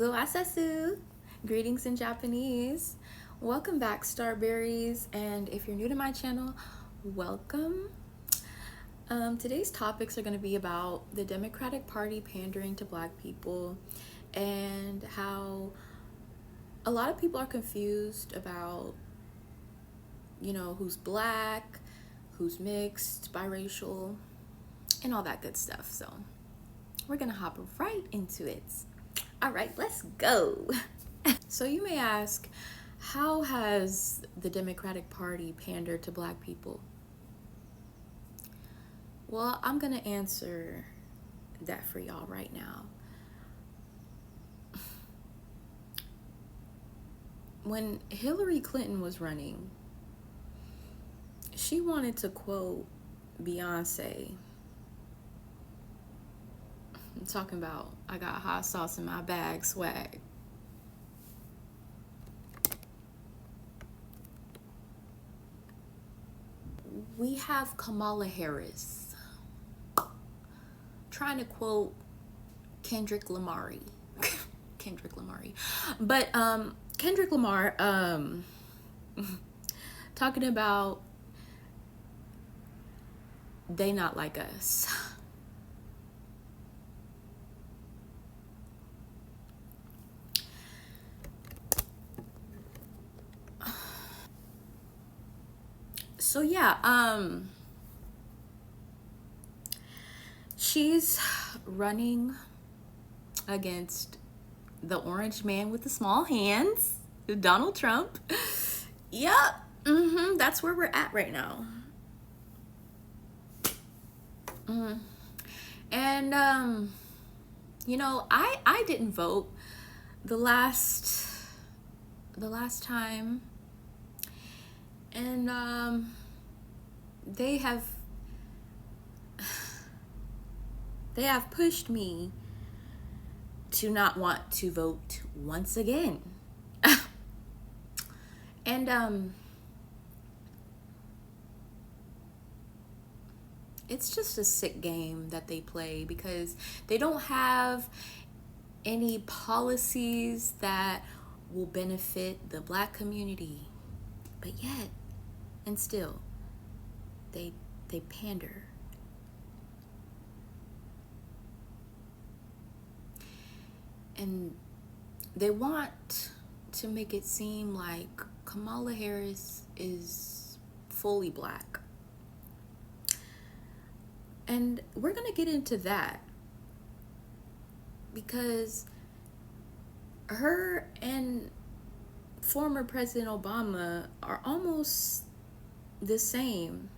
Go asasu. Greetings in Japanese. Welcome back, Starberries. And if you're new to my channel, welcome. Today's topics are going to be about the Democratic Party pandering to Black people and how a lot of people are confused about, who's Black, who's mixed, biracial, and all that good stuff. So we're going to hop right into it. All right, let's go. So you may ask, how has the Democratic Party pandered to Black people? Well, I'm going to answer that for y'all right now. When Hillary Clinton was running, she wanted to quote Beyonce. I'm talking about, I got hot sauce in my bag swag. We have Kamala Harris trying to quote Kendrick Lamar. But Kendrick Lamar talking about they not like us. So yeah, she's running against the orange man with the small hands, Donald Trump. Yep, that's where we're at right now. And I didn't vote the last time, and they have pushed me to not want to vote once again. And it's just a sick game that they play because they don't have any policies that will benefit the Black community, but yet and still they pander. And they want to make it seem like Kamala Harris is fully Black. And we're going to get into that because her and former President Obama are almost the same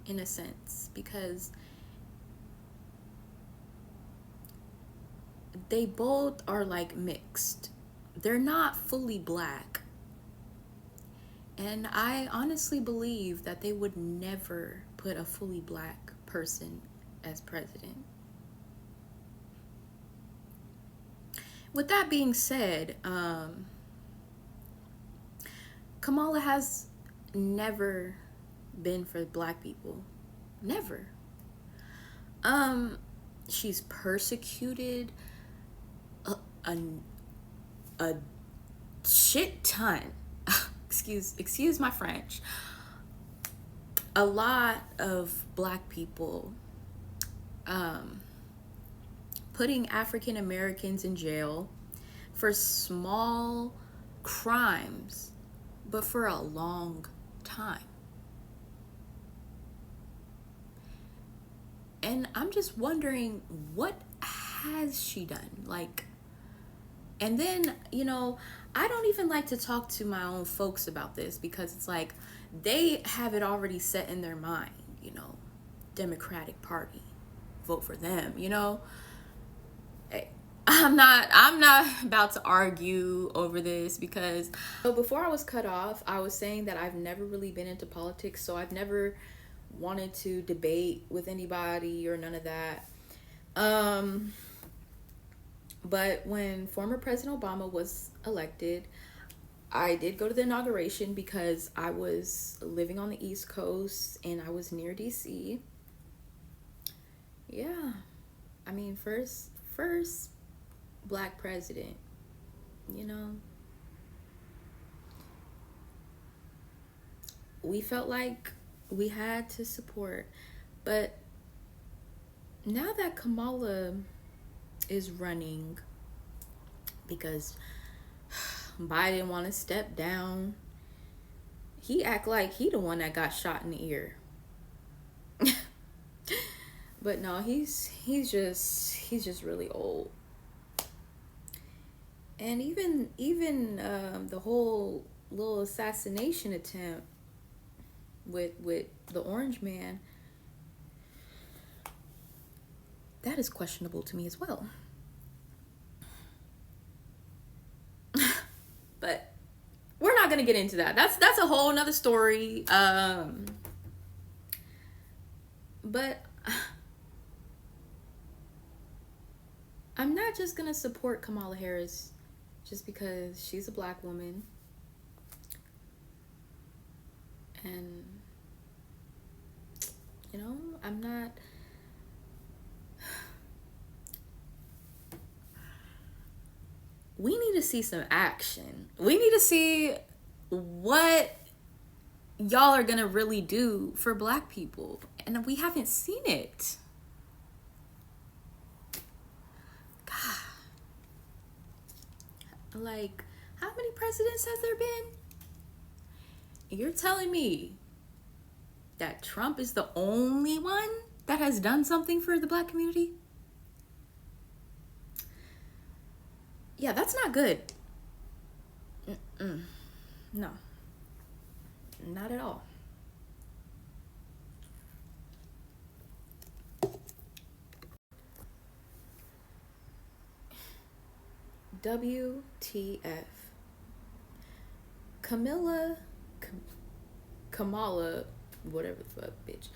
in a sense, because they both are like mixed. They're not fully Black. And I honestly believe that they would never put a fully Black person as president. With that being said, Kamala has never been for Black people. Never. She's persecuted a shit ton. excuse my French. A lot of Black people, putting African Americans in jail for small crimes, but for a long time. And I'm just wondering, what has she done? And then, I don't even like to talk to my own folks about this because it's like they have it already set in their mind, Democratic Party, vote for them, Hey, I'm not about to argue over this because before I was cut off, I was saying that I've never really been into politics, so I've never wanted to debate with anybody or none of that. But when former President Obama was elected, I did go to the inauguration because I was living on the East Coast and I was near DC. Yeah. I mean, first Black president you know, we felt like we had to support. But now that Kamala is running because Biden want to step down, he act like he the one that got shot in the ear. But no, he's just really old. And even the whole little assassination attempt with the orange man, that is questionable to me as well. But we're not gonna get into that. That's a whole nother story. But I'm not just gonna support Kamala Harris just because she's a black woman. And, you know, I'm not... We need to see some action. We need to see what y'all are gonna really do for black people. And we haven't seen it. God. Like, how many presidents has there been? You're telling me that Trump is the only one that has done something for the black community? Yeah, that's not good. No. Not at all. WTF. Kamala, whatever the fuck, bitch,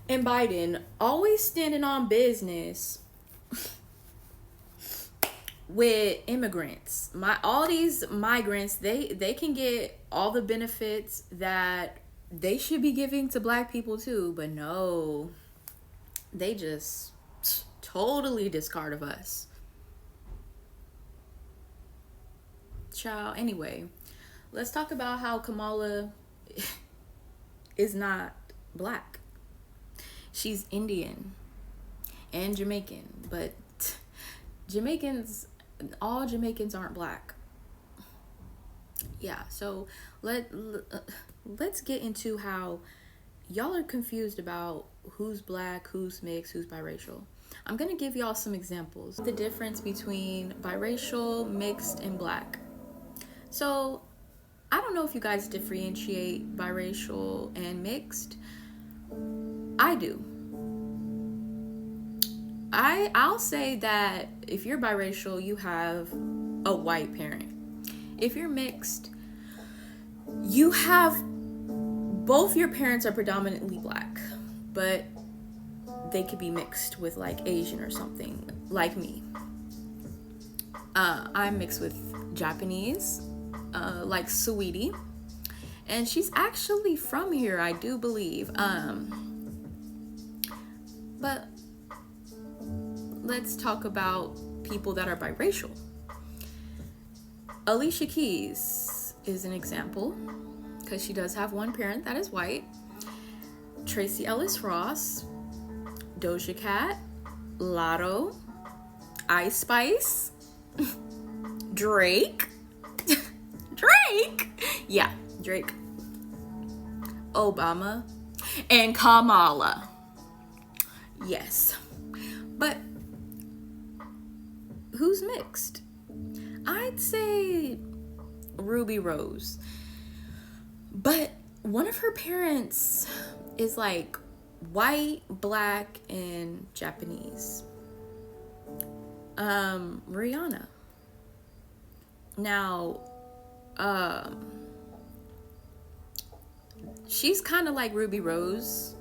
and Biden always standing on business with immigrants. All these migrants, they can get all the benefits that they should be giving to black people too, but no, they just totally discard of us. Child, anyway, let's talk about how Kamala is not black. She's Indian and Jamaican, but all Jamaicans aren't black. Yeah, so let's get into how y'all are confused about who's black, who's mixed, who's biracial. I'm gonna give y'all some examples. The difference between biracial, mixed, and black. So I don't know if you guys differentiate biracial and mixed. I do. I'll say that if you're biracial, you have a white parent. If you're mixed, you have both your parents are predominantly black, but they could be mixed with like Asian or something, like me. I'm mixed with Japanese, like Sweetie, and she's actually from here, I do believe. But let's talk about people that are biracial. Alicia Keys is an example because she does have one parent that is white. Tracy Ellis Ross, Doja Cat, Lotto, Ice Spice, Drake, Drake, Obama, and Kamala. Yes, but who's mixed? I'd say Ruby Rose, but one of her parents is like white, black, and Japanese. Rihanna. Now, she's kind of like Ruby Rose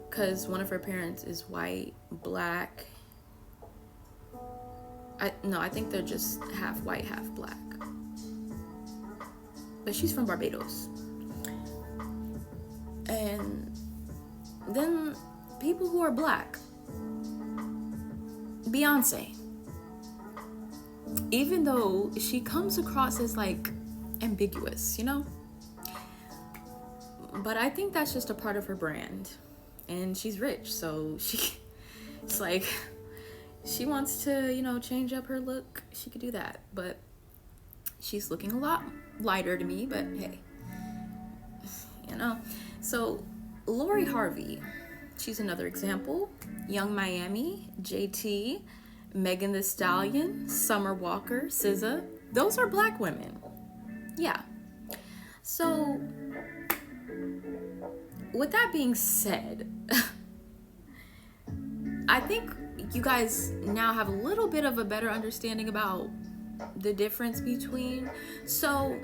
because one of her parents is white, black. I think they're just half white, half black. But she's from Barbados. And then people who are black. Beyonce. even though she comes across as like ambiguous, you know? But I think that's just a part of her brand. And she's rich, so it's like, she wants to, you know, change up her look. She could do that. But she's looking a lot lighter to me, but hey, you know. So Lori Harvey, she's another example. Young Miami, JT, Megan Thee Stallion, Summer Walker, SZA. Those are black women. Yeah. So with that being said, I think you guys now have a little bit of a better understanding about the difference between. So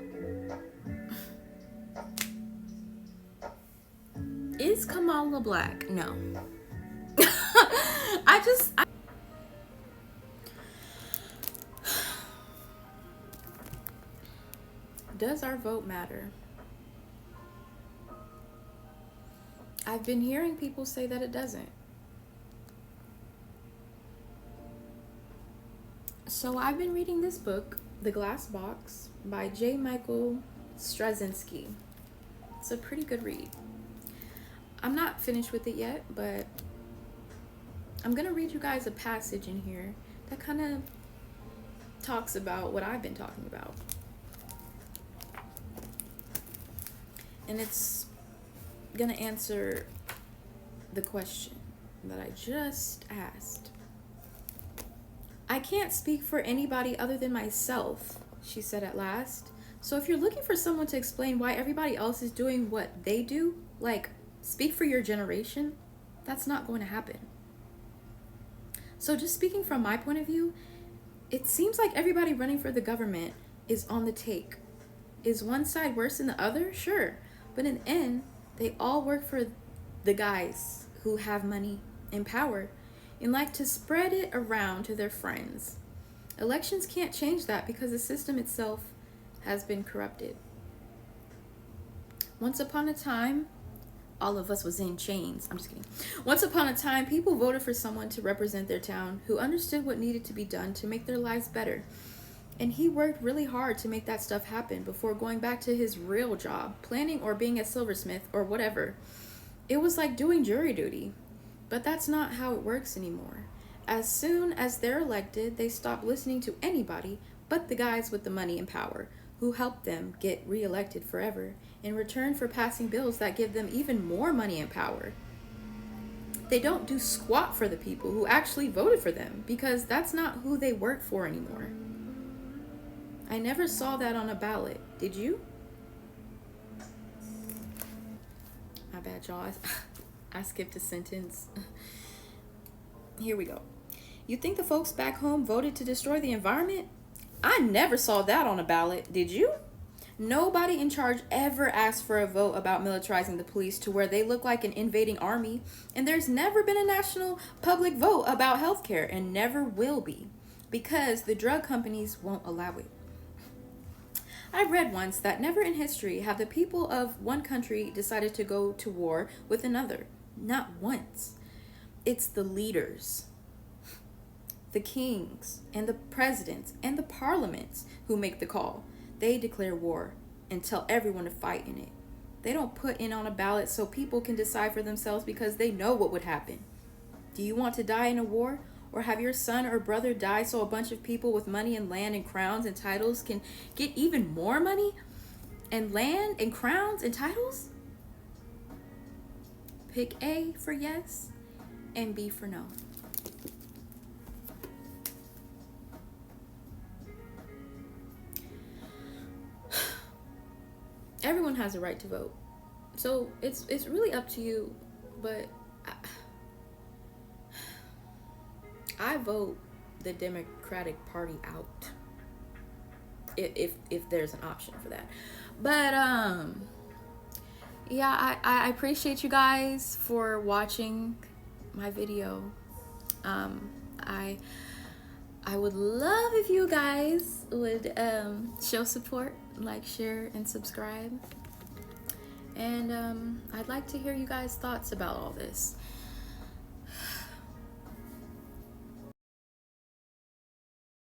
is Kamala black? No. Does our vote matter? I've been hearing people say that it doesn't. So I've been reading this book, The Glass Box, by J. Michael Straczynski. It's a pretty good read. I'm not finished with it yet, but I'm gonna read you guys a passage in here that kind of talks about what I've been talking about. And it's gonna answer the question that I just asked. I can't speak for anybody other than myself, she said at last. So if you're looking for someone to explain why everybody else is doing what they do, like speak for your generation, that's not going to happen. So just speaking from my point of view, it seems like everybody running for the government is on the take. Is one side worse than the other? Sure. But in the end, they all work for the guys who have money and power and like to spread it around to their friends. Elections can't change that because the system itself has been corrupted. Once upon a time, all of us was in chains. I'm just kidding. Once upon a time, people voted for someone to represent their town who understood what needed to be done to make their lives better. And he worked really hard to make that stuff happen before going back to his real job, planning or being a silversmith or whatever. It was like doing jury duty. But that's not how it works anymore. As soon as they're elected, they stop listening to anybody but the guys with the money and power who help them get reelected forever in return for passing bills that give them even more money and power. They don't do squat for the people who actually voted for them because that's not who they work for anymore. I never saw that on a ballot. Did you? My bad, y'all. I skipped a sentence. Here we go. You think the folks back home voted to destroy the environment? I never saw that on a ballot. Did you? Nobody in charge ever asked for a vote about militarizing the police to where they look like an invading army. And there's never been a national public vote about healthcare and never will be because the drug companies won't allow it. I read once that never in history have the people of one country decided to go to war with another. Not once. It's the leaders, the kings, and the presidents, and the parliaments who make the call. They declare war and tell everyone to fight in it. They don't put in on a ballot so people can decide for themselves because they know what would happen. Do you want to die in a war? Or have your son or brother die so a bunch of people with money and land and crowns and titles can get even more money and land and crowns and titles? Pick A for yes and B for no. Everyone has a right to vote. So it's really up to you, but I vote the Democratic Party out if there's an option for that. But yeah, I appreciate you guys for watching my video. I would love if you guys would show support, like, share, and subscribe. And I'd like to hear you guys' thoughts about all this.